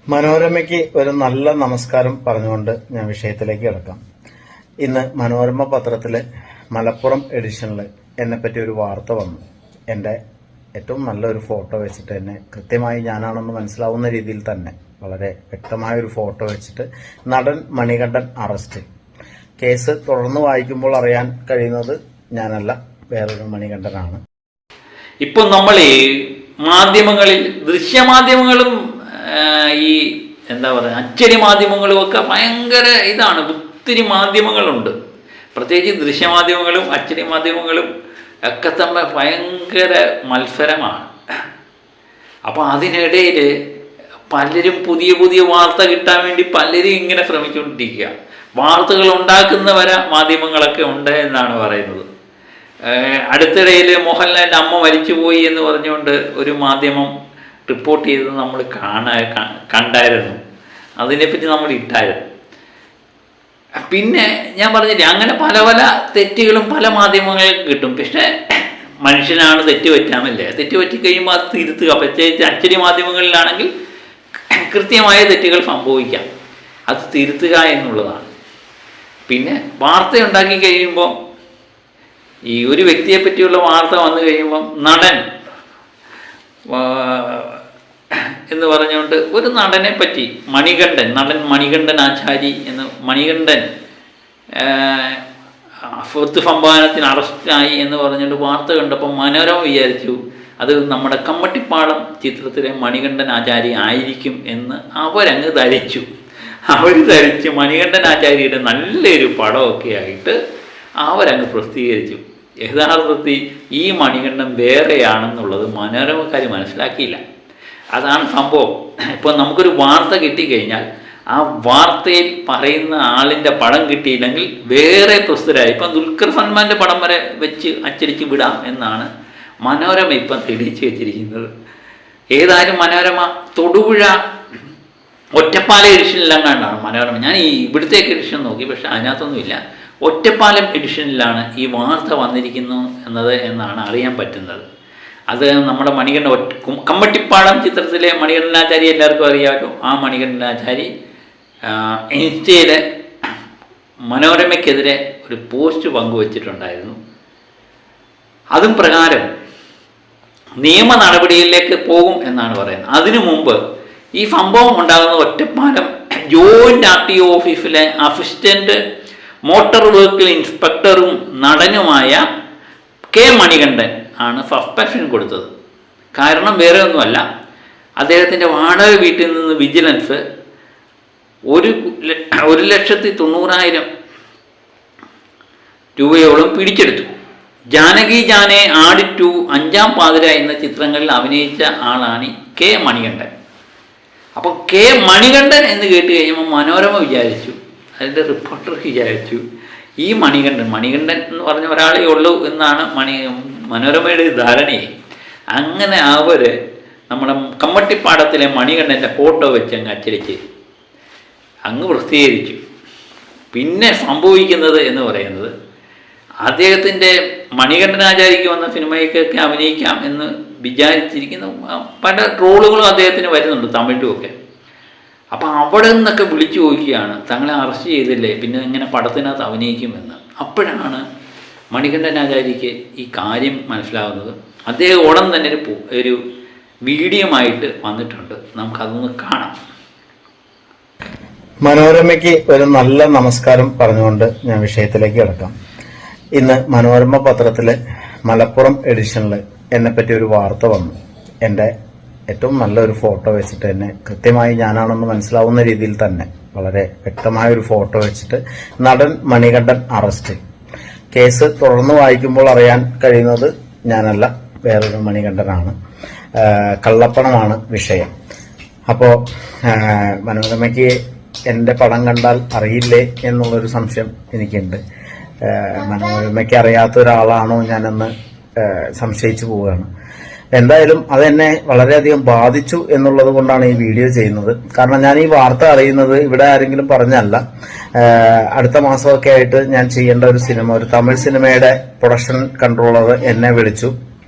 മനോരമയ്ക്ക് ഒരു നല്ല നമസ്കാരം പറഞ്ഞുകൊണ്ട് ഞാൻ വിഷയത്തിലേക്ക് കിടക്കാം. ഇന്ന് മനോരമ പത്രത്തിലെ മലപ്പുറം എഡിഷനിൽ എന്നെപ്പറ്റി ഒരു വാർത്ത വന്നു. എൻ്റെ ഏറ്റവും നല്ലൊരു ഫോട്ടോ വെച്ചിട്ട് എന്നെ കൃത്യമായി ഞാനാണെന്ന് മനസ്സിലാവുന്ന രീതിയിൽ തന്നെ വളരെ വ്യക്തമായൊരു ഫോട്ടോ വെച്ചിട്ട് നടൻ മണികണ്ഠൻ അറസ്റ്റ്. കേസ് തുടർന്ന് വായിക്കുമ്പോൾ അറിയാൻ കഴിയുന്നത് ഞാനല്ല, വേറൊരു മണികണ്ഠനാണ്. ഇപ്പം നമ്മൾ ഈ മാധ്യമങ്ങളിൽ ദൃശ്യമാധ്യമങ്ങളും ഈ എന്താ പറയുക അച്ചടി മാധ്യമങ്ങളും ഒക്കെ ഭയങ്കര ഇതാണ്. ഒത്തിരി മാധ്യമങ്ങളുണ്ട്, പ്രത്യേകിച്ച് ദൃശ്യമാധ്യമങ്ങളും അച്ചടി മാധ്യമങ്ങളും ഒക്കെ തമ്മിൽ ഭയങ്കര മത്സരമാണ്. അപ്പോൾ അതിനിടയിൽ പലരും പുതിയ പുതിയ വാർത്ത കിട്ടാൻ വേണ്ടി പലരും ഇങ്ങനെ ശ്രമിച്ചുകൊണ്ടിരിക്കുക. വാർത്തകൾ ഉണ്ടാക്കുന്നവരെ മാധ്യമങ്ങളൊക്കെ ഉണ്ട് എന്നാണ് പറയുന്നത്. അടുത്തിടയിൽ മോഹൻലാലിൻ്റെ അമ്മ മരിച്ചുപോയി എന്ന് പറഞ്ഞുകൊണ്ട് ഒരു മാധ്യമം റിപ്പോർട്ട് ചെയ്തത് നമ്മൾ കണ്ടായിരുന്നു. അതിനെപ്പറ്റി നമ്മൾ ഇട്ടായിരുന്നു. പിന്നെ ഞാൻ പറഞ്ഞില്ലേ, അങ്ങനെ പല പല തെറ്റുകളും പല മാധ്യമങ്ങൾക്ക് കിട്ടും. പക്ഷേ മനുഷ്യനാണ് തെറ്റ് പറ്റാമല്ലേ, തെറ്റ് പറ്റി കഴിയുമ്പോൾ അത് തിരുത്തുക. പ്രത്യേകിച്ച് അച്ചടി മാധ്യമങ്ങളിലാണെങ്കിൽ കൃത്യമായ തെറ്റുകൾ സംഭവിക്കാം, അത് തിരുത്തുക എന്നുള്ളതാണ്. പിന്നെ വാർത്ത ഉണ്ടാക്കി കഴിയുമ്പോൾ ഈ ഒരു വ്യക്തിയെ പറ്റിയുള്ള വാർത്ത വന്നു കഴിയുമ്പം നടൻ എന്ന് പറഞ്ഞുകൊണ്ട് ഒരു നടനെ പറ്റി നടൻ മണികണ്ഠൻ ആചാരി എന്ന് മണികണ്ഠൻ സ്വത്ത് സംഭാവനത്തിന് അറസ്റ്റായി എന്ന് പറഞ്ഞുകൊണ്ട് വാർത്ത കണ്ടപ്പോൾ മനോരമ വിചാരിച്ചു അത് നമ്മുടെ കമ്മട്ടിപ്പാടം ചിത്രത്തിലെ മണികണ്ഠൻ ആചാരി ആയിരിക്കും എന്ന് അവരങ്ങ് ധരിച്ചു. അവർ ധരിച്ച് മണികണ്ഠൻ ആചാര്യയുടെ നല്ലൊരു പടമൊക്കെ ആയിട്ട് അവരങ്ങ് പ്രസിദ്ധീകരിച്ചു. യഥാർത്ഥത്തിൽ ഈ മണികണ്ഠൻ വേറെയാണെന്നുള്ളത് മനോരമക്കാർ മനസ്സിലാക്കിയില്ല. അതാണ് സംഭവം. ഇപ്പോൾ നമുക്കൊരു വാർത്ത കിട്ടിക്കഴിഞ്ഞാൽ ആ വാർത്തയിൽ പറയുന്ന ആളിൻ്റെ പടം കിട്ടിയില്ലെങ്കിൽ വേറെ പ്രസിദ്ധരായി. ഇപ്പം ദുൽഖർ സൽമാൻ്റെ പടം വരെ വെച്ച് അച്ചടിച്ച് വിടാം എന്നാണ് മനോരമ ഇപ്പം തെളിയിച്ച് വെച്ചിരിക്കുന്നത്. ഏതായാലും മനോരമ തൊടുപുഴ ഒറ്റപ്പാലം എഡിഷനിലെല്ലാം കണ്ടാണ് മനോരമ. ഞാൻ ഈ ഇവിടുത്തേക്ക് എഡിഷൻ നോക്കി, പക്ഷെ അതിനകത്തൊന്നുമില്ല. ഒറ്റപ്പാലം എഡിഷനിലാണ് ഈ വാർത്ത വന്നിരിക്കുന്നു എന്നാണ് അറിയാൻ പറ്റുന്നത്. അത് നമ്മുടെ കമ്മട്ടിപ്പാടം ചിത്രത്തിലെ മണികണ്ഠനാചാരി എല്ലാവർക്കും അറിയാമല്ലോ. ആ മണികണ്ഠനാചാരി ഇൻസ്റ്റയിൽ മനോരമയ്ക്കെതിരെ ഒരു പോസ്റ്റ് പങ്കുവച്ചിട്ടുണ്ടായിരുന്നു. അതും പ്രകാരം നിയമ നടപടിയിലേക്ക് പോകും എന്നാണ് പറയുന്നത്. അതിനു മുമ്പ് ഈ സംഭവം ഉണ്ടാകുന്ന ഒറ്റപ്പാലം ജോയിൻ്റ് RTO ഓഫീസിലെ അസിസ്റ്റൻ്റ് മോട്ടോർ വെഹിക്കിൾ ഇൻസ്പെക്ടറും നടനുമായ കെ മണികണ്ഠൻ ആണ് സസ്പെൻഷൻ കൊടുത്തത്. കാരണം വേറെ ഒന്നുമല്ല, അദ്ദേഹത്തിൻ്റെ വാടക വീട്ടിൽ നിന്ന് വിജിലൻസ് 1,90,000 രൂപയോളം പിടിച്ചെടുത്തു. ജാനകി ജാനെ, ആട് 2, അഞ്ചാം പാതിര എന്ന ചിത്രങ്ങളിൽ അഭിനയിച്ച ആളാണ് കെ മണികണ്ഠൻ. അപ്പോൾ കെ മണികണ്ഠൻ എന്ന് കേട്ട് കഴിയുമ്പോൾ മനോരമ വിചാരിച്ചു, അതിൻ്റെ റിപ്പോർട്ടർ വിചാരിച്ചു ഈ മണികണ്ഠൻ എന്ന് പറഞ്ഞ ഒരാളേ ഉള്ളൂ എന്നാണ് മനോരമയുടെ ധാരണയെ. അങ്ങനെ അവർ നമ്മുടെ കമ്മട്ടിപ്പാടത്തിലെ മണികണ്ഠൻ്റെ ഫോട്ടോ വെച്ച് അങ്ങ് അച്ചടിച്ച് അങ്ങ് പ്രസിദ്ധീകരിച്ചു. പിന്നെ സംഭവിക്കുന്നത് എന്ന് പറയുന്നത്, അദ്ദേഹത്തിൻ്റെ മണികണ്ഠനാചാരിക്ക് വന്ന സിനിമയ്ക്കൊക്കെ അഭിനയിക്കാം എന്ന് വിചാരിച്ചിരിക്കുന്ന പല ട്രോളുകളും അദ്ദേഹത്തിന് വരുന്നുണ്ട്, തമിഴിലുമൊക്കെ. അപ്പോൾ അവിടെ നിന്നൊക്കെ വിളിച്ചു ചോദിക്കുകയാണ്, തങ്ങളെ അറസ്റ്റ് ചെയ്തില്ലേ, പിന്നെ ഇങ്ങനെ പടത്തിനകത്ത് അഭിനയിക്കുമെന്ന്. അപ്പോഴാണ് മണികണ്ഠനാചാര്യക്ക് ഈ കാര്യം മനസ്സിലാകുന്നത്. അദ്ദേഹം ഉടൻ തന്നെ ഒരു വീഡിയോ ആയിട്ട് വന്നിട്ടുണ്ട്, നമുക്കതൊന്ന് കാണാം. മനോരമയ്ക്ക് ഒരു നല്ല നമസ്കാരം പറഞ്ഞുകൊണ്ട് ഞാൻ വിഷയത്തിലേക്ക് കിടക്കാം. ഇന്ന് മനോരമ പത്രത്തിലെ മലപ്പുറം എഡിഷനിൽ എന്നെപ്പറ്റി ഒരു വാർത്ത വന്നു. എൻ്റെ ഏറ്റവും നല്ലൊരു ഫോട്ടോ വെച്ചിട്ട് എന്നെ കൃത്യമായി ഞാനാണെന്ന് മനസ്സിലാവുന്ന രീതിയിൽ തന്നെ വളരെ വ്യക്തമായൊരു ഫോട്ടോ വെച്ചിട്ട് നടൻ മണികണ്ഠൻ അറസ്റ്റ്. കേസ് തുടർന്ന് വായിക്കുമ്പോൾ അറിയാൻ കഴിയുന്നത് ഞാനല്ല, വേറൊരു മണികണ്ഠനാണ്. കള്ളപ്പണമാണ് വിഷയം. അപ്പോൾ മനോരമയ്ക്ക് എൻ്റെ പടം കണ്ടാൽ അറിയില്ലേ എന്നുള്ളൊരു സംശയം എനിക്കുണ്ട്. മനോരമയ്ക്ക് അറിയാത്ത ഒരാളാണോ ഞാനെന്ന് സംശയിച്ചു പോവുകയാണ്. എന്തായാലും അതെന്നെ വളരെയധികം ബാധിച്ചു എന്നുള്ളത് കൊണ്ടാണ് ഈ വീഡിയോ ചെയ്യുന്നത്. കാരണം ഞാൻ ഈ വാർത്ത അറിയുന്നത് ഇവിടെ ആരെങ്കിലും പറഞ്ഞല്ല. അടുത്ത മാസമൊക്കെ ആയിട്ട് ഞാൻ ചെയ്യേണ്ട ഒരു തമിഴ് സിനിമയുടെ പ്രൊഡക്ഷൻ കൺട്രോളർ എന്നെ വിളിച്ചു.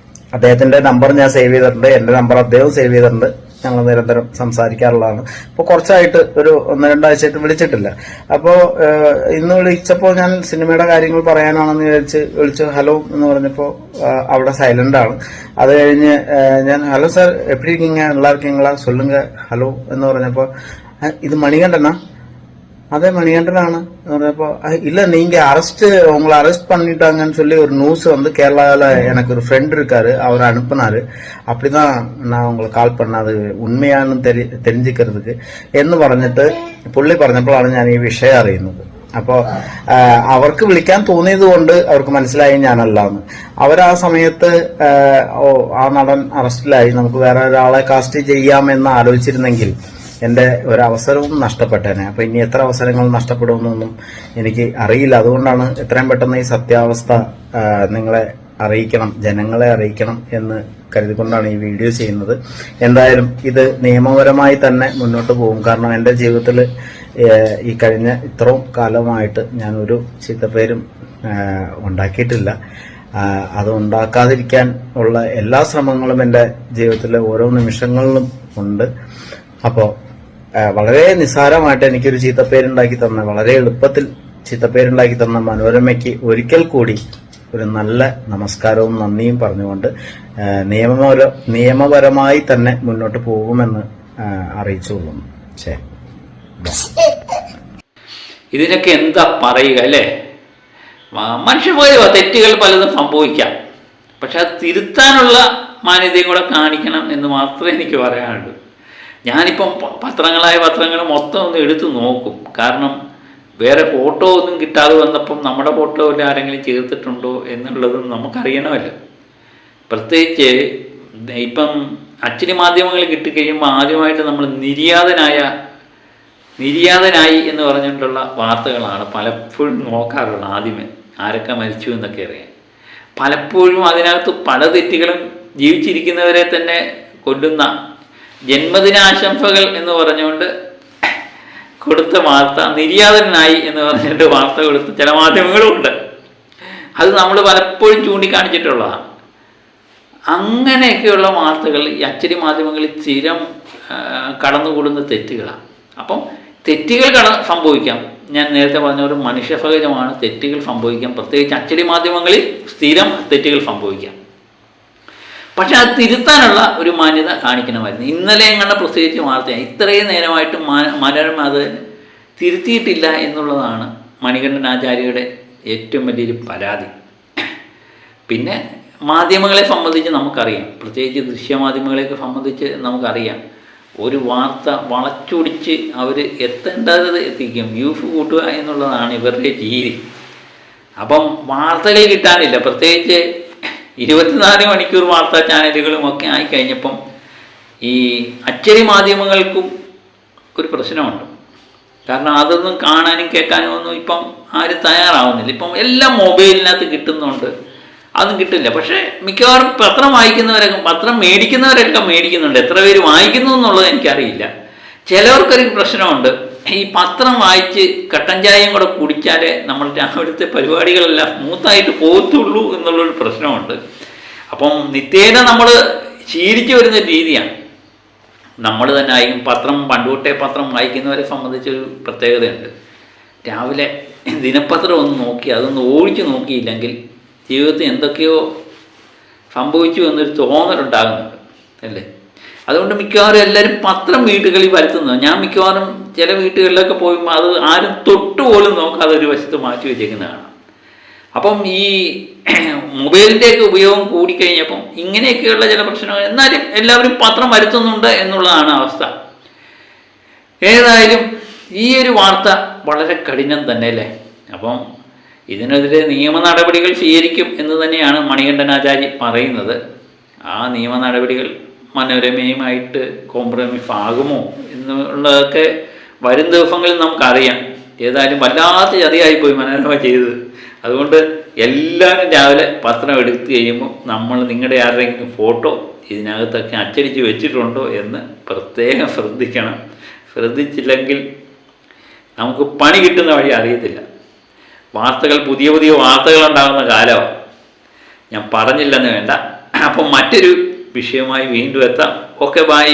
അദ്ദേഹത്തിന്റെ നമ്പർ ഞാൻ സേവ് ചെയ്തിട്ടുണ്ട്, എന്റെ നമ്പർ അദ്ദേഹം സേവ് ചെയ്തിട്ടുണ്ട്. ഞങ്ങൾ നിരന്തരം സംസാരിക്കാറുള്ളതാണ്. ഇപ്പോൾ കുറച്ചായിട്ട് ഒരു 1-2 ആഴ്ചയായിട്ട് വിളിച്ചിട്ടില്ല. അപ്പോൾ ഇന്ന് വിളിച്ചപ്പോൾ ഞാൻ സിനിമയുടെ കാര്യങ്ങൾ പറയാനാണെന്ന് വിളിച്ചു ഹലോ എന്ന് പറഞ്ഞപ്പോൾ അവിടെ സൈലന്റ് ആണ്. അത് കഴിഞ്ഞ് ഞാൻ ഹലോ സാർ എപ്പി இருக்கீங்க நல்லா இருக்கீங்களா சொல்லுங்க ഹലോ എന്ന് പറഞ്ഞപ്പോൾ ഇത് മണികണ്ഠനാ? அதே மணிகண்டனாണ് എന്ന് പറഞ്ഞപ്പോ இல்ல நீங்க உங்களை அரெஸ்ட் பண்ணிட்டாங்கன்னு சொல்லி ஒரு நியூஸ் வந்து கேரளால எனக்கு ஒரு ஃப்ரெண்ட் இருக்காரு, அவர் அனுப்புனாரு, அப்படிதான் நான் உங்களுக்கு கால் பண்ண അത് ഉണ്മയാണെന്ന് தெரிஞ்சுக்கிறதுக்கு എന്ന് പറഞ്ഞിട്ട് പുള്ളി പറഞ്ഞപ്പോഴാണ് ഞാൻ ഈ വിഷയം അറിയുന്നത്. അപ്പോൾ അവർക്ക് വിളിക്കാൻ തോന്നിയത് കൊണ്ട് അവർക്ക് മനസ്സിലായി ഞാനല്ലാന്ന്. അവരാ സമയത്ത് ആ നടൻ അറസ്റ്റിലായി, നമുക്ക് വേറെ ഒരാളെ കാസ്റ്റ് ചെയ്യാമെന്ന് ആലോചിച്ചിരുന്നെങ്കിൽ എന്റെ ഒരവസരവും നഷ്ടപ്പെട്ടേനെ. അപ്പൊ ഇനി എത്ര അവസരങ്ങൾ നഷ്ടപ്പെടുമെന്നൊന്നും എനിക്ക് അറിയില്ല. അതുകൊണ്ടാണ് എത്രയും പെട്ടെന്ന് ഈ സത്യാവസ്ഥ നിങ്ങളെ അറിയിക്കണം, ജനങ്ങളെ അറിയിക്കണം എന്ന് കരുതിക്കൊണ്ടാണ് ഈ വീഡിയോ ചെയ്യുന്നത്. എന്തായാലും ഇത് നിയമപരമായി തന്നെ മുന്നോട്ട് പോകും. കാരണം എന്റെ ജീവിതത്തിൽ ഈ കഴിഞ്ഞ ഇത്രയും കാലമായിട്ട് ഞാൻ ഒരു ചീത്തപ്പേരും ഉണ്ടാക്കിയിട്ടില്ല. അത് ഉണ്ടാക്കാതിരിക്കാൻ ഉള്ള എല്ലാ ശ്രമങ്ങളും എന്റെ ജീവിതത്തിലെ ഓരോ നിമിഷങ്ങളിലും ഉണ്ട്. അപ്പോൾ വളരെ നിസ്സാരമായിട്ട് എനിക്കൊരു ചീത്തപ്പേരുണ്ടാക്കി തന്ന, വളരെ എളുപ്പത്തിൽ ചീത്തപ്പേരുണ്ടാക്കി തന്ന മനോരമയ്ക്ക് ഒരിക്കൽ കൂടി ഒരു നല്ല നമസ്കാരവും നന്ദിയും പറഞ്ഞുകൊണ്ട് നിയമപരമായി തന്നെ മുന്നോട്ട് പോകുമെന്ന് അറിയിച്ചുകൊള്ളുന്നു. ശരി, ഇതിനൊക്കെ എന്താ പറയുക അല്ലേ? മനുഷ്യമായ തെറ്റുകൾ പലതും സംഭവിക്കാം, പക്ഷെ അത് തിരുത്താനുള്ള മാന്യതയും കൂടെ കാണിക്കണം എന്ന് മാത്രമേ എനിക്ക് പറയാനുള്ളൂ. ഞാനിപ്പം പത്രങ്ങൾ മൊത്തം ഒന്ന് എടുത്തു നോക്കും. കാരണം വേറെ ഫോട്ടോ ഒന്നും കിട്ടാതെ വന്നപ്പം നമ്മുടെ ഫോട്ടോയിൽ ആരെങ്കിലും ചേർത്തിട്ടുണ്ടോ എന്നുള്ളതും നമുക്കറിയണമല്ലോ. പ്രത്യേകിച്ച് ഇപ്പം അച്ചടി മാധ്യമങ്ങൾ കിട്ടിക്കഴിയുമ്പോൾ ആദ്യമായിട്ട് നമ്മൾ നിര്യാതനായി എന്ന് പറഞ്ഞിട്ടുള്ള വാർത്തകളാണ് പലപ്പോഴും നോക്കാറുള്ളത്. ആദ്യമേ ആരൊക്കെ മരിച്ചു എന്നൊക്കെ അറിയാം. പലപ്പോഴും അതിനകത്ത് പല തെറ്റുകളും ജീവിച്ചിരിക്കുന്നവരെ തന്നെ കൊല്ലുന്ന ജന്മദിനാശംസകൾ എന്ന് പറഞ്ഞുകൊണ്ട് കൊടുത്ത വാർത്ത, നിര്യാതനായി എന്ന് പറഞ്ഞിട്ട് വാർത്ത കൊടുത്ത ചില മാധ്യമങ്ങളുമുണ്ട്. അത് നമ്മൾ പലപ്പോഴും ചൂണ്ടിക്കാണിച്ചിട്ടുള്ളതാണ്. അങ്ങനെയൊക്കെയുള്ള വാർത്തകൾ ഈ അച്ചടി മാധ്യമങ്ങളിൽ സ്ഥിരം കടന്നുകൂടുന്ന തെറ്റുകളാണ്. അപ്പം തെറ്റുകൾ സംഭവിക്കാം. ഞാൻ നേരത്തെ പറഞ്ഞ ഒരു മനുഷ്യസഹജമാണ്, തെറ്റുകൾ സംഭവിക്കാം. പ്രത്യേകിച്ച് അച്ചടി മാധ്യമങ്ങളിൽ സ്ഥിരം തെറ്റുകൾ സംഭവിക്കാം. പക്ഷെ അത് തിരുത്താനുള്ള ഒരു മാന്യത കാണിക്കണമായിരുന്നു. ഇന്നലെ എങ്ങനെ പ്രത്യേകിച്ച് വാർത്തയാണ്, ഇത്രയും നേരമായിട്ട് മനോരമ അത് തിരുത്തിയിട്ടില്ല എന്നുള്ളതാണ് മണികണ്ഠൻ ആചാര്യയുടെ ഏറ്റവും വലിയൊരു പരാതി. പിന്നെ മാധ്യമങ്ങളെ സംബന്ധിച്ച് നമുക്കറിയാം, പ്രത്യേകിച്ച് ദൃശ്യമാധ്യമങ്ങളെയൊക്കെ സംബന്ധിച്ച് നമുക്കറിയാം, ഒരു വാർത്ത വളച്ചൊടിച്ച് അവർ എത്തേണ്ടത് എത്തിക്കും, വ്യൂസ് കൂട്ടുക എന്നുള്ളതാണ് ഇവരുടെ രീതി. അപ്പം വാർത്തകൾ കിട്ടാനില്ല. പ്രത്യേകിച്ച് 24 മണിക്കൂർ വാർത്താ ചാനലുകളും ഒക്കെ ആയിക്കഴിഞ്ഞപ്പം ഈ അച്ചടി മാധ്യമങ്ങൾക്കും ഒരു പ്രശ്നമുണ്ട്. കാരണം അതൊന്നും കാണാനും കേൾക്കാനും ഒന്നും ഇപ്പം ആരും തയ്യാറാവുന്നില്ല. ഇപ്പം എല്ലാം മൊബൈലിനകത്ത് കിട്ടുന്നുണ്ട്, അതും കിട്ടില്ല. പക്ഷേ മിക്കവാറും പത്രം മേടിക്കുന്നവരൊക്കെ മേടിക്കുന്നുണ്ട്. എത്ര പേര് വായിക്കുന്നു എന്നുള്ളത് എനിക്കറിയില്ല. ചിലവർക്കൊരു പ്രശ്നമുണ്ട്, ഈ പത്രം വായിച്ച് കട്ടൻ ചായയും കൂടെ കുടിച്ചാലേ നമ്മൾ രാവിലത്തെ പരിപാടികളെല്ലാം സ്മൂത്തായിട്ട് പോകത്തുള്ളൂ എന്നുള്ളൊരു പ്രശ്നമുണ്ട്. അപ്പം നിത്യേന നമ്മൾ ശീലിച്ചു വരുന്ന രീതിയാണ്. നമ്മൾ തന്നെ ആയിരിക്കും പണ്ടുതൊട്ടേ പത്രം വായിക്കുന്നവരെ സംബന്ധിച്ചൊരു പ്രത്യേകതയുണ്ട്. രാവിലെ ദിനപത്രം ഒന്ന് നോക്കി അതൊന്ന് ഓടിച്ചു നോക്കിയില്ലെങ്കിൽ ജീവിതത്തിൽ എന്തൊക്കെയോ സംഭവിച്ചു എന്നൊരു തോന്നലുണ്ടാകുന്നുണ്ട് അല്ലേ? അതുകൊണ്ട് മിക്കവാറും എല്ലാവരും പത്രം വീട്ടുകളിൽ വരുത്തുന്നത്. ഞാൻ മിക്കവാറും ചില വീട്ടുകളിലൊക്കെ പോകുമ്പോൾ അത് ആരും തൊട്ടുപോലും നോക്കാതെ ഒരു വശത്ത് മാറ്റി വെച്ചേക്കുന്നതാണ്. അപ്പം ഈ മൊബൈലിൻ്റെയൊക്കെ ഉപയോഗം കൂടിക്കഴിഞ്ഞപ്പം ഇങ്ങനെയൊക്കെയുള്ള ചില പ്രശ്നങ്ങൾ, എന്നാലും എല്ലാവരും പത്രം വരുത്തുന്നുണ്ട് എന്നുള്ളതാണ് അവസ്ഥ. ഏതായാലും ഈ ഒരു വാർത്ത വളരെ കഠിനം തന്നെ അല്ലേ? അപ്പം ഇതിനെതിരെ നിയമ നടപടികൾ സ്വീകരിക്കും എന്ന് തന്നെയാണ് മണികണ്ഠനാചാരി പറയുന്നത്. ആ നിയമ നടപടികൾ മനോരമയുമായിട്ട് കോംപ്രമൈസ് ആകുമോ എന്നുള്ളതൊക്കെ വരും ദിവസങ്ങളിൽ നമുക്കറിയാം. ഏതായാലും വല്ലാത്ത ചതിയായിപ്പോയി മനോരമ ചെയ്തത്. അതുകൊണ്ട് എല്ലാവരും രാവിലെ പത്രം എടുത്തു കഴിയുമ്പോൾ നമ്മൾ നിങ്ങളുടെ ആരുടെയെങ്കിലും ഫോട്ടോ ഇതിനകത്തൊക്കെ അച്ചടിച്ച് വെച്ചിട്ടുണ്ടോ എന്ന് പ്രത്യേകം ശ്രദ്ധിക്കണം. ശ്രദ്ധിച്ചില്ലെങ്കിൽ നമുക്ക് പണി കിട്ടുന്ന വഴി അറിയത്തില്ല. പുതിയ വാർത്തകൾ ഉണ്ടാകുന്ന കാലമാണ്. ഞാൻ പറഞ്ഞില്ലെന്ന് വേണ്ട. അപ്പം മറ്റൊരു വിഷയമായി വീണ്ടും എത്താം. Okay, by.